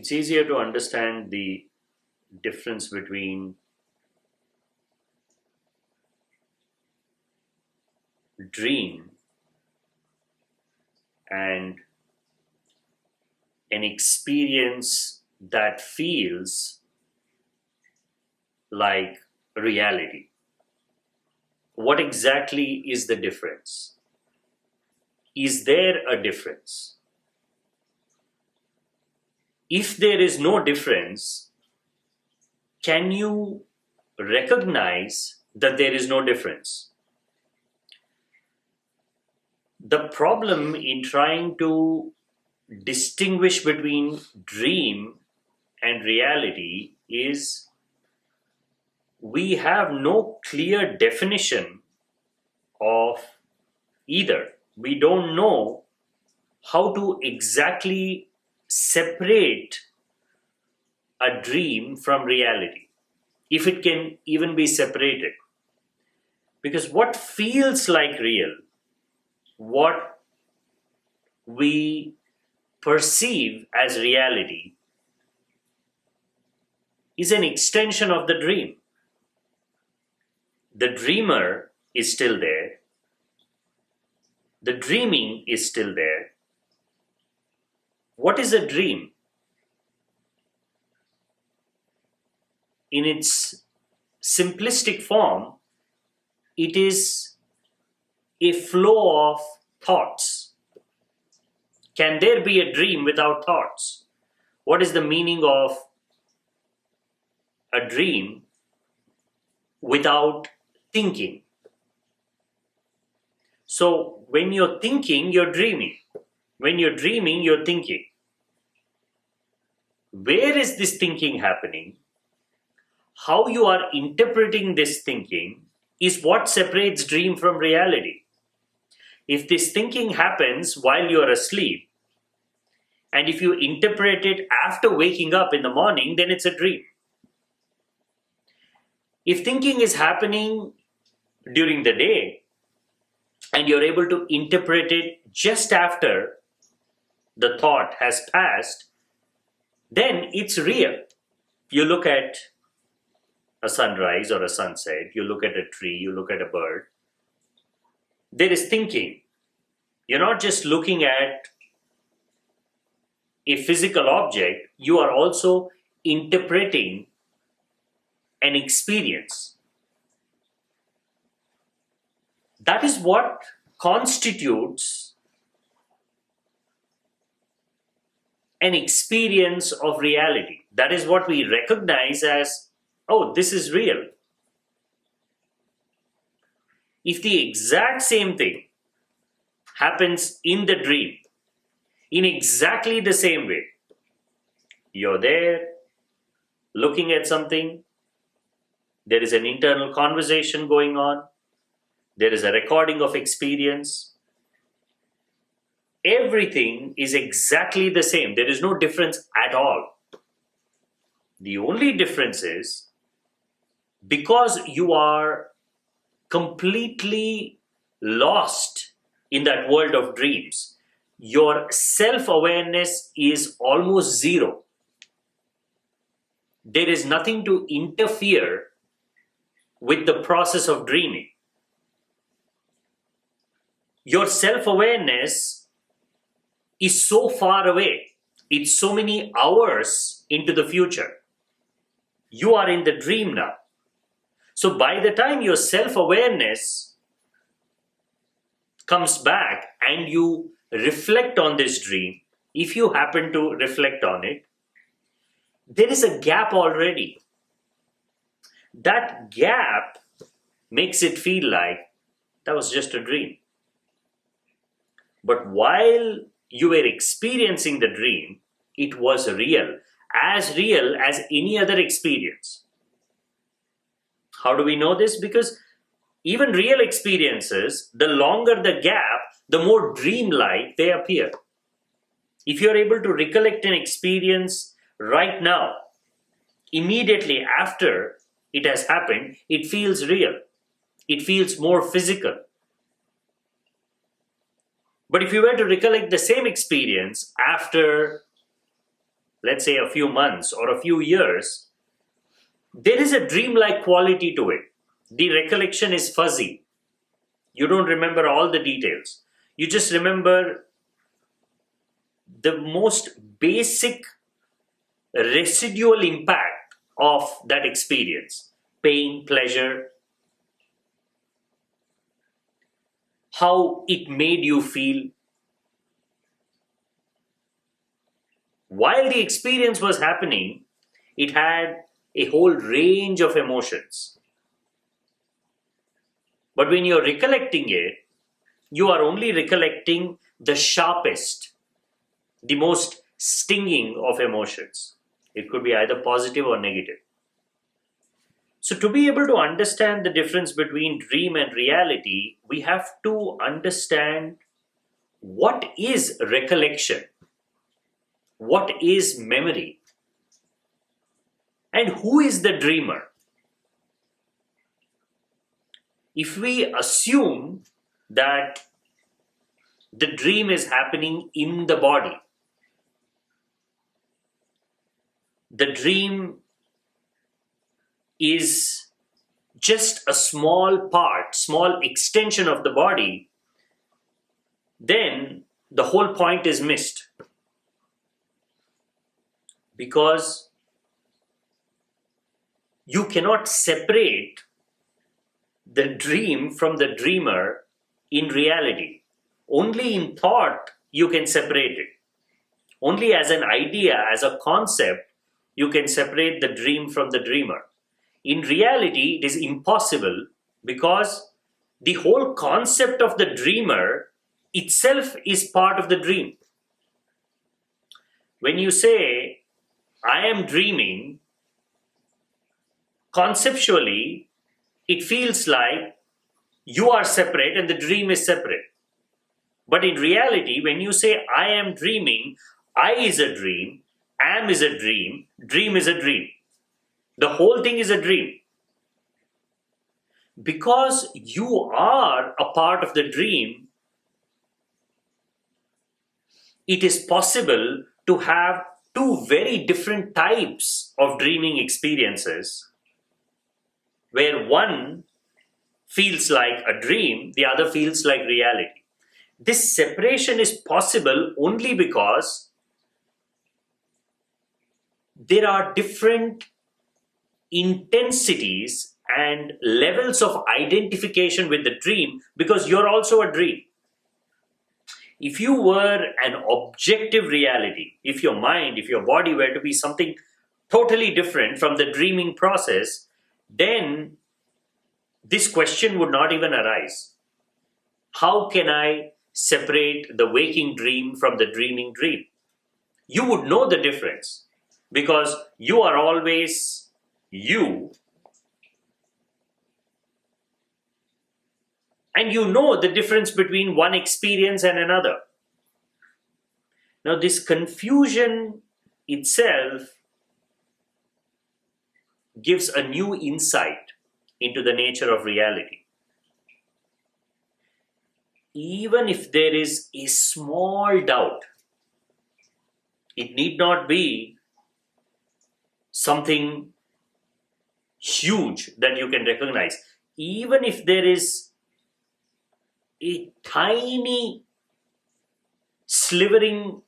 it's easier to understand the difference between dream and an experience that feels like reality. What exactly is the difference? Is there a difference? If there is no difference, can you recognize that there is no difference? The problem in trying to distinguish between dream and reality is we have no clear definition of either. We don't know how to exactly separate a dream from reality, if it can even be separated. Because what feels like real, what we perceive as reality, is an extension of the dream. The dreamer is still there. The dreaming is still there. What is a dream? In its simplistic form, it is a flow of thoughts. Can there be a dream without thoughts? What is the meaning of a dream without thinking? So when you're thinking, you're dreaming. When you're dreaming, you're thinking. Where is this thinking happening? How you are interpreting this thinking is what separates dream from reality. If this thinking happens while you are asleep, and if you interpret it after waking up in the morning, then it's a dream. If thinking is happening during the day, and you're able to interpret it just after the thought has passed, then it's real. You look at a sunrise or a sunset, you look at a tree, you look at a bird. There is thinking. You're not just looking at a physical object, you are also interpreting an experience. That is what constitutes an experience of reality. That is what we recognize as, oh, this is real. If the exact same thing happens in the dream, in exactly the same way, you're there looking at something, there is an internal conversation going on, there is a recording of experience. Everything is exactly the same. There is no difference at all. The only difference is because you are completely lost in that world of dreams, your self-awareness is almost zero. There is nothing to interfere with the process of dreaming. Your self-awareness is so far away. It's so many hours into the future. You are in the dream now. So by the time your self-awareness comes back and you reflect on this dream, if you happen to reflect on it, there is a gap already. That gap makes it feel like that was just a dream. But while you were experiencing the dream, it was real as any other experience. How do we know this? Because even real experiences, the longer the gap, the more dreamlike they appear. If you're able to recollect an experience right now, immediately after it has happened, it feels real. It feels more physical. But if you were to recollect the same experience after, let's say a few months or a few years, there is a dreamlike quality to it. The recollection is fuzzy. You don't remember all the details. You just remember the most basic residual impact of that experience. Pain, pleasure, how it made you feel. While the experience was happening, it had a whole range of emotions. But when you're recollecting it, you are only recollecting the sharpest, the most stinging of emotions. It could be either positive or negative. So, to be able to understand the difference between dream and reality, we have to understand what is recollection, what is memory, and who is the dreamer. If we assume that the dream is happening in the body, the dream is just a small part, small extension of the body, then the whole point is missed. Because you cannot separate the dream from the dreamer in reality. Only in thought you can separate it. Only as an idea, as a concept, you can separate the dream from the dreamer. In reality, it is impossible because the whole concept of the dreamer itself is part of the dream. When you say, I am dreaming, conceptually, it feels like you are separate and the dream is separate. But in reality, when you say, I am dreaming, I is a dream, am is a dream is a dream. The whole thing is a dream. Because you are a part of the dream, it is possible to have two very different types of dreaming experiences, where one feels like a dream, the other feels like reality. This separation is possible only because there are different intensities and levels of identification with the dream, because you're also a dream. If you were an objective reality, if your mind, if your body were to be something totally different from the dreaming process, then this question would not even arise. How can I separate the waking dream from the dreaming dream? You would know the difference because you are always you, and you know the difference between one experience and another. Now, this confusion itself gives a new insight into the nature of reality. Even if there is a small doubt, it need not be something huge that you can recognize. Even if there is a tiny slivering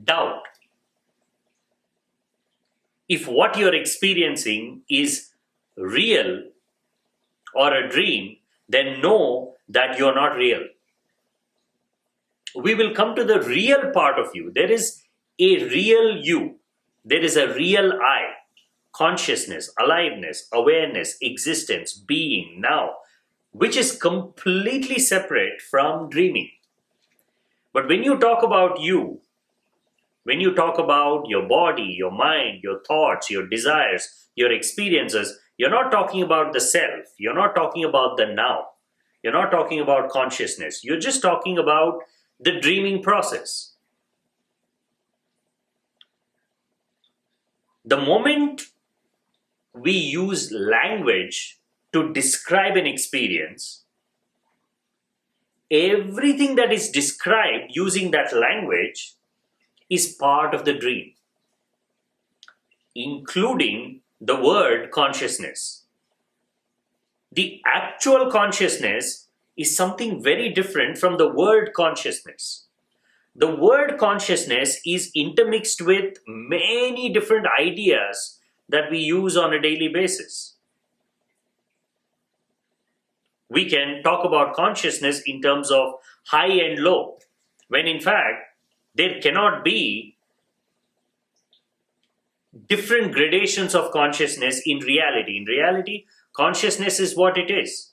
doubt, if what you're experiencing is real or a dream, then know that you're not real. We will come to the real part of you. There is a real you. There is a real I. Consciousness, aliveness, awareness, existence, being, now, which is completely separate from dreaming. But when you talk about you, when you talk about your body, your mind, your thoughts, your desires, your experiences, you're not talking about the self. You're not talking about the now. You're not talking about consciousness. You're just talking about the dreaming process. The moment we use language to describe an experience, everything that is described using that language is part of the dream. including the word consciousness. The actual consciousness is something very different from the word consciousness. The word consciousness is intermixed with many different ideas that we use on a daily basis. We can talk about consciousness in terms of high and low, when in fact there cannot be different gradations of consciousness in reality. In reality, consciousness is what it is.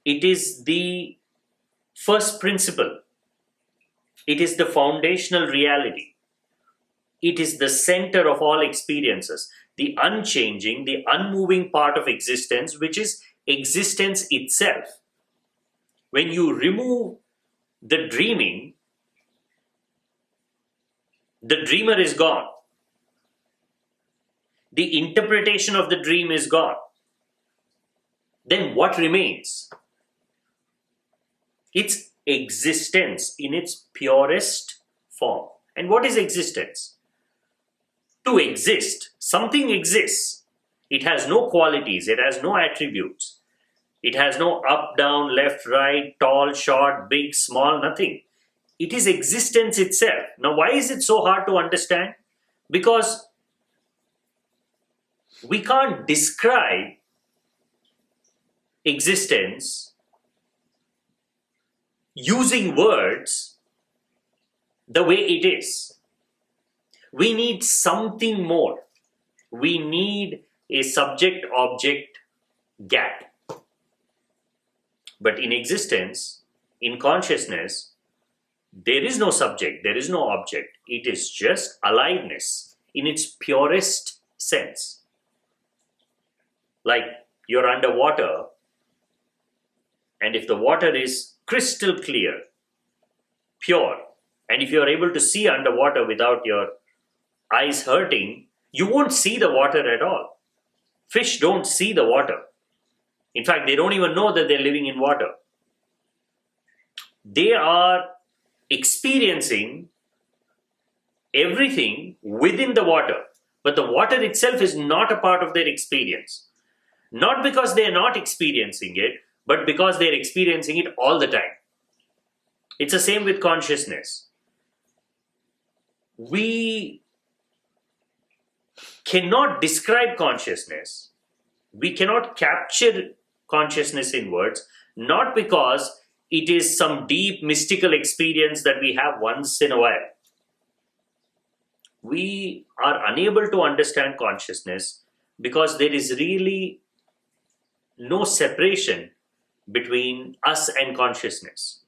It is the first principle. It is the foundational reality. It is the center of all experiences, the unchanging, the unmoving part of existence, which is existence itself. When you remove the dreaming, the dreamer is gone. The interpretation of the dream is gone. Then what remains? It's existence in its purest form. And what is existence? To exist, something exists. It has no qualities, it has no attributes. It has no up, down, left, right, tall, short, big, small, nothing. It is existence itself. Now, why is it so hard to understand? Because we can't describe existence using words the way it is. We need something more. We need a subject-object gap. But in existence, in consciousness, there is no subject, there is no object. It is just aliveness in its purest sense. Like you're underwater, and if the water is crystal clear, pure, and if you're able to see underwater without your eyes hurting, you won't see the water at all. Fish don't see the water. In fact, they don't even know that they're living in water. They are experiencing everything within the water, but the water itself is not a part of their experience. Not because they're not experiencing it, but because they're experiencing it all the time. It's the same with consciousness. We cannot describe consciousness. We cannot capture consciousness in words, not because it is some deep mystical experience that we have once in a while. We are unable to understand consciousness because there is really no separation between us and consciousness.